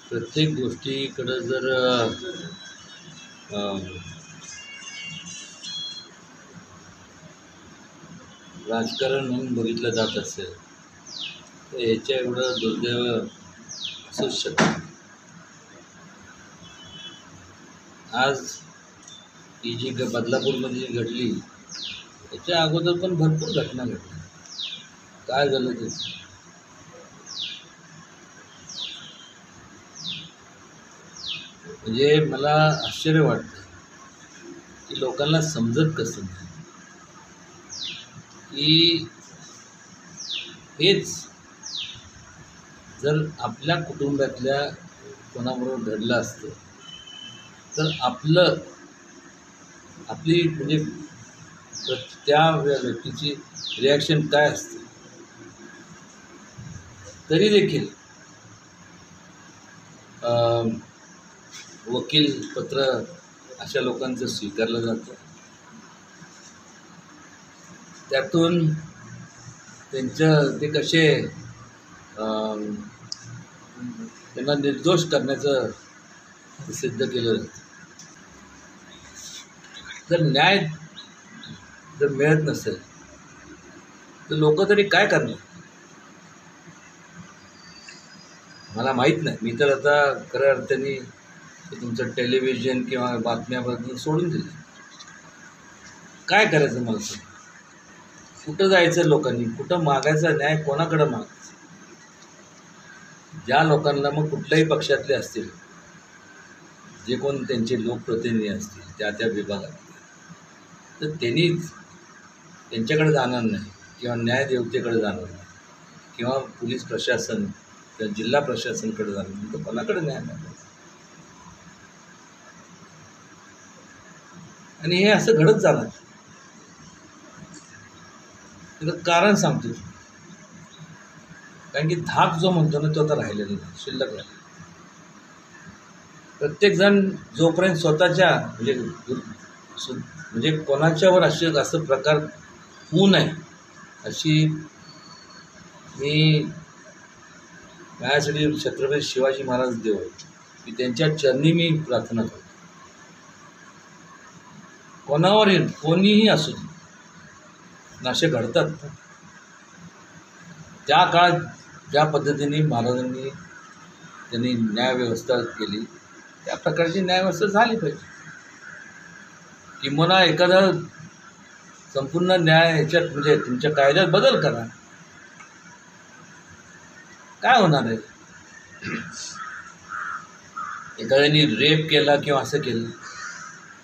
प्रत्येक गोष्टीकडं जर अ, राजकारण म्हणून बघितलं जात असेल तर याच्या एवढं दुर्दैव असूच शकत. आज ही जी बदलापूरमध्ये जी घडली त्याच्या अगोदर पण भरपूर घटना घडल्या. काय झालं ते म्हणजे मला आश्चर्य वाटतं की लोकांना समजत कसं नाही की हेच जर आपल्या कुटुंबातल्या कोणाबरोबर घडलं असतं तर आपली म्हणजे त्या व्यक्तीची रिॲक्शन काय असते. तरी देखील वकील पत्र अशा लोकांचं स्वीकारलं जातं. त्यातून ते कसे त्यांना निर्दोष करण्याचं सिद्ध केलं जातं. जर न्याय जर मिळत नसेल तर लोक तरी काय करणार मला माहीत नाही. मी तर आता खऱ्या अर्थाने तुमचं टेलिव्हिजन किंवा बातम्याबद्दल सोडून दिलं. काय करायचं मला सांग. कुठं जायचं लोकांनी, कुठं मागायचा न्याय, कोणाकडं मागायचं. ज्या लोकांना मग कुठल्याही पक्षातले असतील, जे कोण त्यांचे लोकप्रतिनिधी असतील त्या विभागात, तर त्यांच्याकडे जाणार नाही किंवा न्यायदेवतेकडे जाणार नाही किंवा पोलीस प्रशासन किंवा जिल्हा प्रशासनाकडे जाणार नाही, तर कोणाकडे न्याय मागायचा. आणि हे असं घडत जाणार. त्याचं कारण सांगतो. कारण की धाक जो म्हणतो ना तो आता राहिलेला नाही, शिल्लक राहिला. प्रत्येकजण जोपर्यंत स्वतःच्या म्हणजे कोणाच्यावर असं प्रकार होऊ नये अशी मी माझ्यासाठी छत्रपती शिवाजी महाराज देव की त्यांच्या चरणी मी प्रार्थना करतो. कोणावरही कोणीही असू दे असे घडतात. त्या काळात ज्या पद्धतीने महाराजांनी त्यांनी न्यायव्यवस्था केली त्या प्रकारची न्यायव्यवस्था झाली पाहिजे. किंवा एखादा संपूर्ण न्याय ह्याच्यात म्हणजे तुमच्या कायद्यात बदल करा. काय होणार आहे. एखाद्याने रेप केला किंवा असं केलं,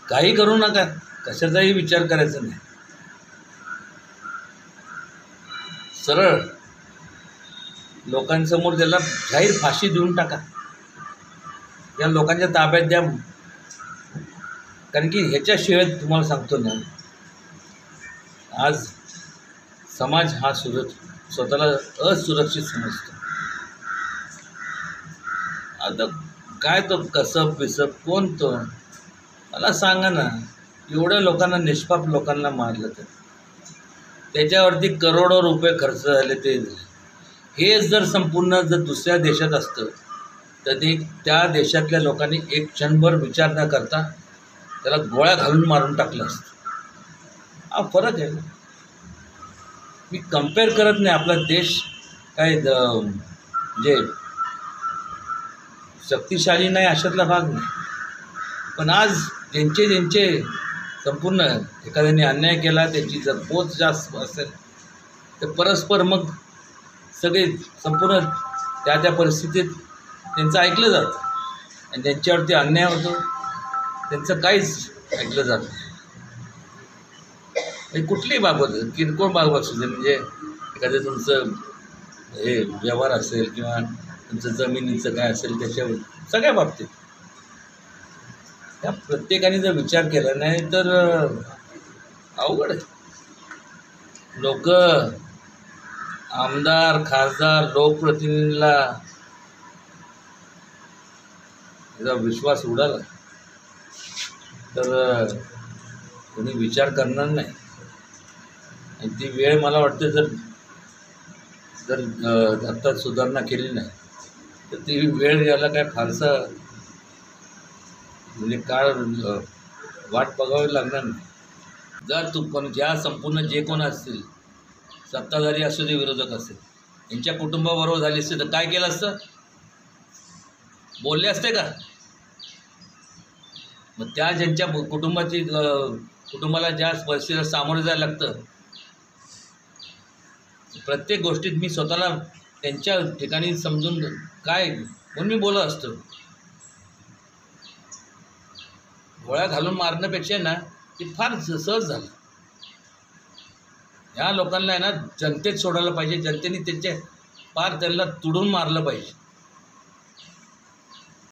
काही करू नका, कशाचाही विचार करायचा नाही. सरळ लोकांसमोर त्याला जाहीर फाशी देऊन टाका, या लोकांच्या ताब्यात द्या. कारण की ह्याच्याशिवाय तुम्हाला सांगतो ना, आज समाज हा स्वतःला असुरक्षित समजतो. आता काय तो कसब बिसब कोण तो मला सांगा ना. एवढ्या लोकांना, निष्पाप लोकांना मारलं तर त्याच्यावरती करोडो रुपये खर्च झाले. हे जर संपूर्ण जर दुसऱ्या देशात असतं तर त्या देशातल्या लोकांनी एक क्षणभर विचार न करता त्याला गोळ्या घालून मारून टाकलं असतं. हा फरक आहे. मी कम्पेअर करत नाही. आपला देश काय म्हणजे शक्तिशाली नाही अशातला भाग नाही. पण आज ज्यांचे संपूर्ण एखाद्याने अन्याय केला, त्याची जर पोच जास्त असेल तर परस्पर मग सगळे संपूर्ण त्या परिस्थितीत त्यांचं ऐकलं जातं. आणि ज्यांच्यावरती अन्याय होतो त्यांचं काहीच ऐकलं जातं नाही. कुठलीही बाबत, किरकोळ बाबत असू दे, म्हणजे एखादं तुमचं हे व्यवहार असेल किंवा तुमचं जमिनीचं काय असेल, त्याच्यावर सगळ्या बाबतीत त्या प्रत्येकाने जर विचार केला नाही तर अवघड आहे. लोक आमदार, खासदार, लोकप्रतिनिधीला जर विश्वास उडाला तर कोणी विचार करणार नाही. आणि ती वेळ मला वाटते जर आत्ता सुधारणा केली नाही तर ती वेळ यायला काय फारसा म्हणजे काळ वाट बघावी लागणार नाही. जर तू पण ज्या संपूर्ण जे कोण असतील, सत्ताधारी असू दे विरोधक असेल, यांच्या कुटुंबाबरोबर झाली असते तर काय केलं असतं? बोलले असते का? मग त्या ज्यांच्या कुटुंबाला ज्या परिस्थितीला सामोरं जायला लागतं, प्रत्येक गोष्टीत मी स्वतःला त्यांच्या ठिकाणी समजून काय म्हणून मी बोलत असतो. गोळ्या घालून मारण्यापेक्षा ना ते फार सहज झालं. ह्या लोकांना आहे ना जनतेत सोडायला पाहिजे, जनतेने त्यांचे फार त्यांना तुडून मारलं पाहिजे.